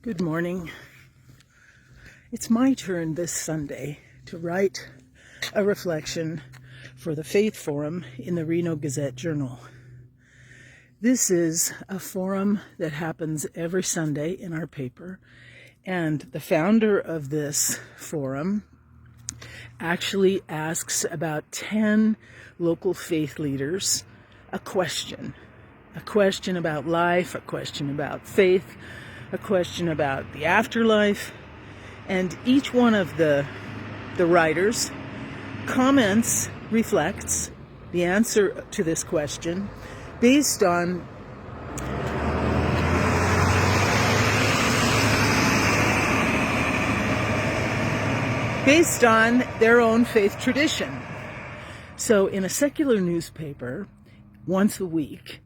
Good morning. It's my turn this Sunday to write a reflection for the Faith Forum in the Reno Gazette-Journal. This is a forum that happens every Sunday in our paper, and the founder of this forum actually asks about 10 local faith leaders a question about life, a question about faith, a question about the afterlife, and each one of the writers comments, reflects the answer to this question based on their own faith tradition. So in a secular newspaper, once a week,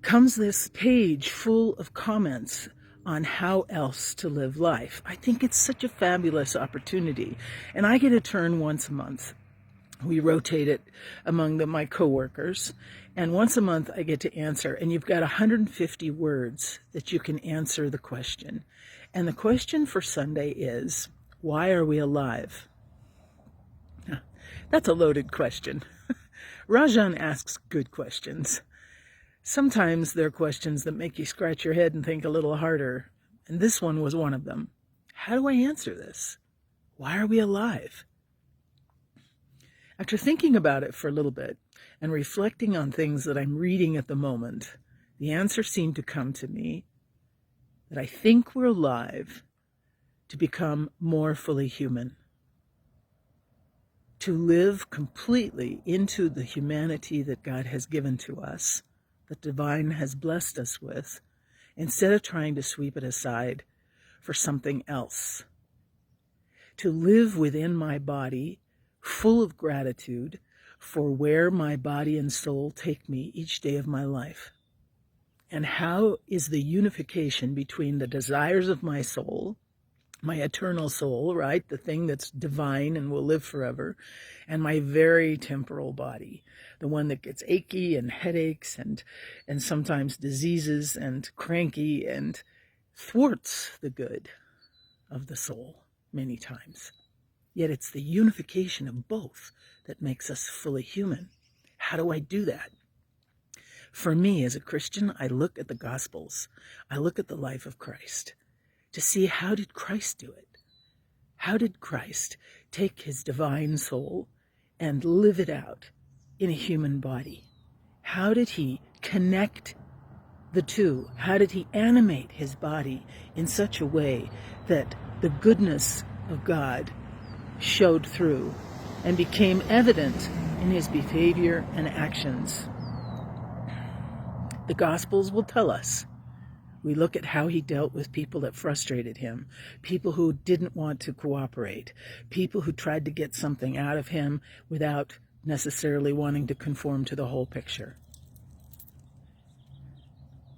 comes this page full of comments on how else to live life. I think it's such a fabulous opportunity, and I get a turn once a month. We rotate it among my coworkers, and once a month I get to answer, and you've got 150 words that you can answer the question. And the question for Sunday is, why are we alive? That's a loaded question. Rajan asks good questions. Sometimes there are questions that make you scratch your head and think a little harder, and this one was one of them. How do I answer this? Why are we alive? After thinking about it for a little bit and reflecting on things that I'm reading at the moment, the answer seemed to come to me that I think we're alive to become more fully human, to live completely into the humanity that God has given to us, that divine has blessed us with, instead of trying to sweep it aside for something else. To live within my body, full of gratitude for where my body and soul take me each day of my life. And how is the unification between the desires of my soul, my eternal soul, right, the thing that's divine and will live forever, and my very temporal body, the one that gets achy and headaches and sometimes diseases and cranky and thwarts the good of the soul many times. Yet it's the unification of both that makes us fully human. How do I do that? For me, as a Christian, I look at the Gospels. I look at the life of Christ to see, how did Christ do it? How did Christ take his divine soul and live it out in a human body? How did he connect the two? How did he animate his body in such a way that the goodness of God showed through and became evident in his behavior and actions? The Gospels will tell us. We look at how he dealt with people that frustrated him, people who didn't want to cooperate, people who tried to get something out of him without necessarily wanting to conform to the whole picture.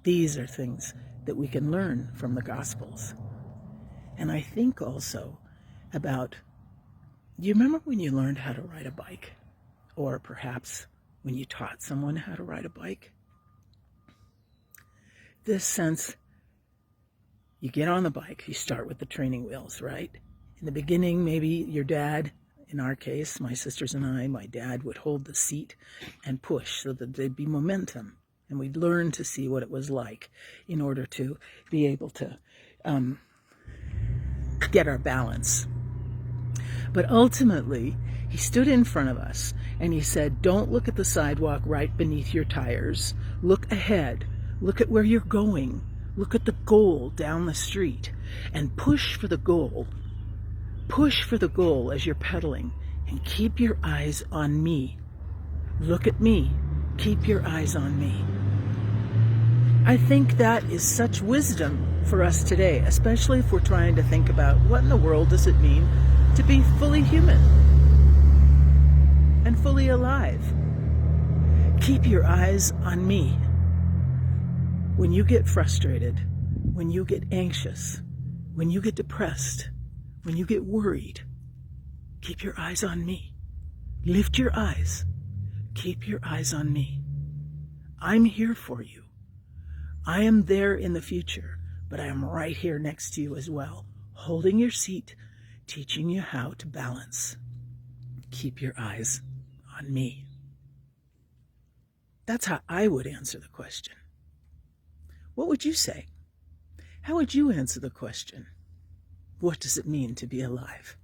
These are things that we can learn from the Gospels. And I think also about, do you remember when you learned how to ride a bike? Or perhaps when you taught someone how to ride a bike? This sense, you get on the bike, you start with the training wheels, right? In the beginning, maybe your dad, in our case, my sisters and I, my dad would hold the seat and push so that there'd be momentum. And we'd learn to see what it was like in order to be able to get our balance. But ultimately, he stood in front of us and he said, don't look at the sidewalk right beneath your tires. Look ahead. Look at where you're going. Look at the goal down the street and push for the goal. Push for the goal as you're pedaling and keep your eyes on me. Look at me. Keep your eyes on me. I think that is such wisdom for us today, especially if we're trying to think about what in the world does it mean to be fully human and fully alive. Keep your eyes on me. When you get frustrated, when you get anxious, when you get depressed, when you get worried, keep your eyes on me. Lift your eyes. Keep your eyes on me. I'm here for you. I am there in the future, but I am right here next to you as well, holding your seat, teaching you how to balance. Keep your eyes on me. That's how I would answer the question. What would you say? How would you answer the question? What does it mean to be alive?